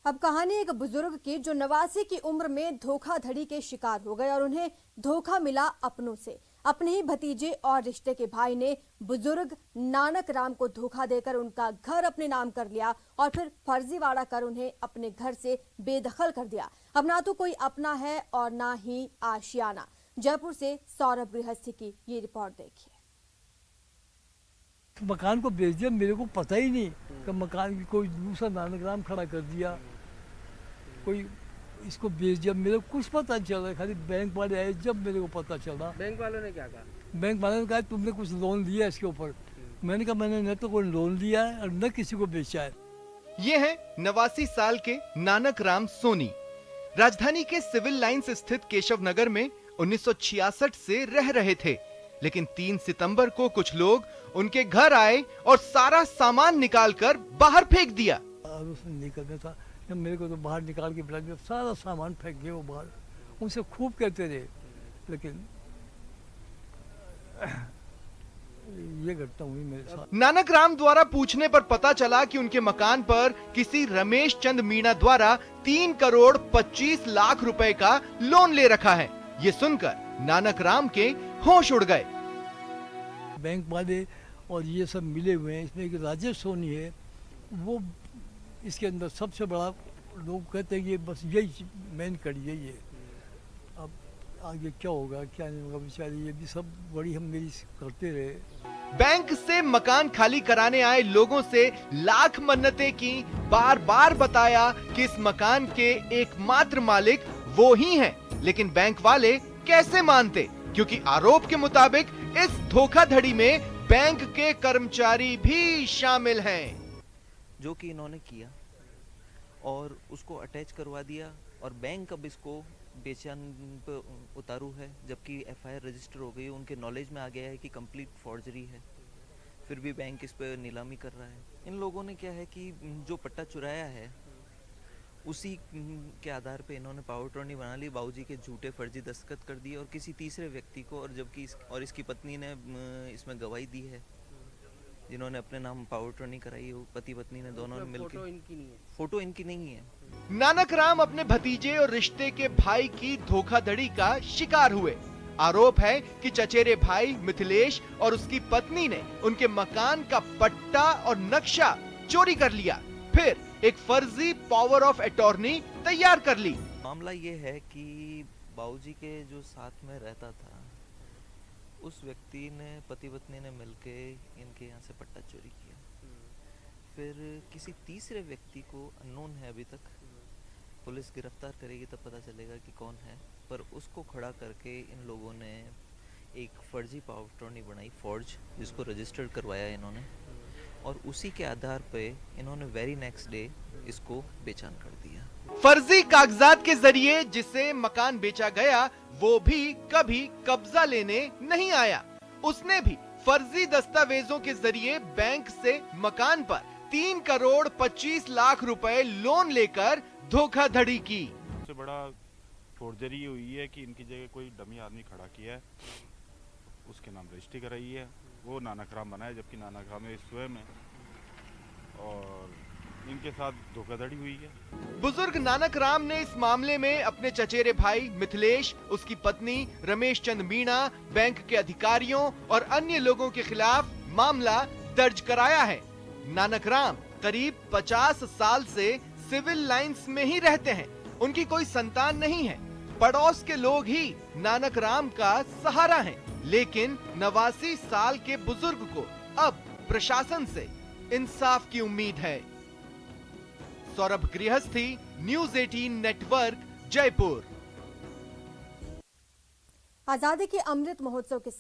अब कहानी एक बुजुर्ग की जो 89 की उम्र में धोखाधड़ी के शिकार हो गए और उन्हें धोखा मिला अपनों से। अपने ही भतीजे और रिश्ते के भाई ने बुजुर्ग नानक राम को धोखा देकर उनका घर अपने नाम कर लिया और फिर फर्जीवाड़ा कर उन्हें अपने घर से बेदखल कर दिया। अब ना तो कोई अपना है और ना ही आशियाना। जयपुर से सौरभ गृहस्थी की ये रिपोर्ट देखिए। मकान को बेच दिया, मेरे को पता ही नहीं कि मकान की कोई दूसरा नानक राम खड़ा कर दिया, कोई इसको बेच दिया, मेरे को कुछ पता नहीं चल रहा। खाली बैंक वाले आए जब मेरे को पता चला। बैंक वालों ने क्या कहा? बैंक वालों ने कहा तुमने कुछ लोन लिया इसके ऊपर। मैंने कहा मैंने न तो कोई लोन लिया है और न किसी को बेचा है। ये है 89 साल के नानक राम सोनी। राजधानी के सिविल लाइंस स्थित केशव नगर में 1966 से रह रहे थे, लेकिन 3 सितंबर को कुछ लोग उनके घर आए और सारा सामान निकालकर बाहर फेंक दिया। और उसने निकलना था, जब मेरे को तो बाहर निकाल के बिला दिया, सारा सामान फेंक गए वो बाहर। उनसे खूब कहते रहे, लेकिन ये घटना हुई मेरे साथ। नानक राम द्वारा पूछने पर पता चला कि उनके मकान पर किसी रमेश चंद मीणा द्वारा 3 करोड़ 25 लाख रुपए का लोन ले रखा है। ये सुनकर नानक राम के होश उड़ गए। बैंक वाले और ये सब मिले हुए हैं। इसमें एक राजेश सोनी है, वो इसके अंदर सबसे बड़ा। लोग कहते हैं कि बस यही मेन कड़ी यही है। अब आगे क्या होगा क्या नहीं होगा, बेचारे ये भी सब बड़ी हम मेरी करते रहे। बैंक से मकान खाली कराने आए लोगों से लाख मन्नतें की, बार बार बताया कि इस मकान के एकमात्र मालिक वो ही हैं, लेकिन बैंक वाले कैसे मानते, क्योंकि आरोप के मुताबिक इस धोखाधड़ी में बैंक के कर्मचारी भी शामिल हैं। जो कि इन्होंने किया और उसको अटैच करवा दिया और बैंक अब इसको बेचान पे उतारू है, जबकि एफआईआर रजिस्टर हो गई। उनके नॉलेज में आ गया है कि कंप्लीट फॉर्जरी है, फिर भी बैंक इस पे नीलामी कर रहा है। इन लोगों ने क्या है कि जो पट्टा चुराया है उसी के आधार पे इन्होंने पावर टर्नी बना ली, बाबूजी के झूठे फर्जी दस्तखत कर दिए और किसी तीसरे व्यक्ति को, और जबकि इसकी पत्नी ने इसमें गवाही दी है, जिन्होंने अपने नाम पावर टर्नी कराई है। पति पत्नी ने दोनों ने मिलकर। फोटो इनकी नहीं है। नानक राम अपने भतीजे और रिश्ते के भाई की धोखाधड़ी का शिकार हुए। आरोप है कि चचेरे भाई मिथिलेश और उसकी पत्नी ने उनके मकान का पट्टा और नक्शा चोरी कर लिया, फिर एक फर्जी पावर ऑफ अटॉर्नी तैयार कर ली। मामला ये है कि बाबूजी के जो साथ में रहता था उस व्यक्ति ने, पति पत्नी ने मिलके इनके यहाँ से पट्टा चोरी किया। फिर किसी तीसरे व्यक्ति को अननोन है अभी तक, पुलिस गिरफ्तार करेगी तब पता चलेगा कि कौन है, पर उसको खड़ा करके इन लोगों ने एक फर्जी पावर टर्नी बनाई, फॉर्ज, जिसको रजिस्टर्ड करवाया इन्होंने, और उसी के आधार पे इन्होंने वेरी नेक्स्ट डे इसको बेचान कर दिया। फर्जी कागजात के जरिए जिसे मकान बेचा गया वो भी कभी कब्जा लेने नहीं आया। उसने भी फर्जी दस्तावेजों के जरिए बैंक से मकान पर 3 करोड़ 25 लाख रुपए लोन लेकर धोखाधड़ी की। सबसे बड़ा फोर्जरी हुई है कि इनकी जगह कोई डमी आदमी खड़ा किया है, उसके नाम रजिस्ट्री कराई है, वो नानक राम बनाया, जबकि नानक राम स्वयं है, और इनके साथ धोखाधड़ी हुई है। बुजुर्ग नानक राम ने इस मामले में अपने चचेरे भाई मिथिलेश, उसकी पत्नी रमेश चंद मीणा, बैंक के अधिकारियों और अन्य लोगों के खिलाफ मामला दर्ज कराया है। नानक राम करीब 50 साल से सिविल लाइंस में ही रहते हैं। उनकी कोई संतान नहीं है। पड़ोस के लोग ही नानक राम का सहारा हैं। लेकिन 89 साल के बुजुर्ग को अब प्रशासन से इंसाफ की उम्मीद है। सौरभ गृहस्थी, न्यूज़ 18 नेटवर्क, जयपुर। आजादी के अमृत महोत्सव के साथ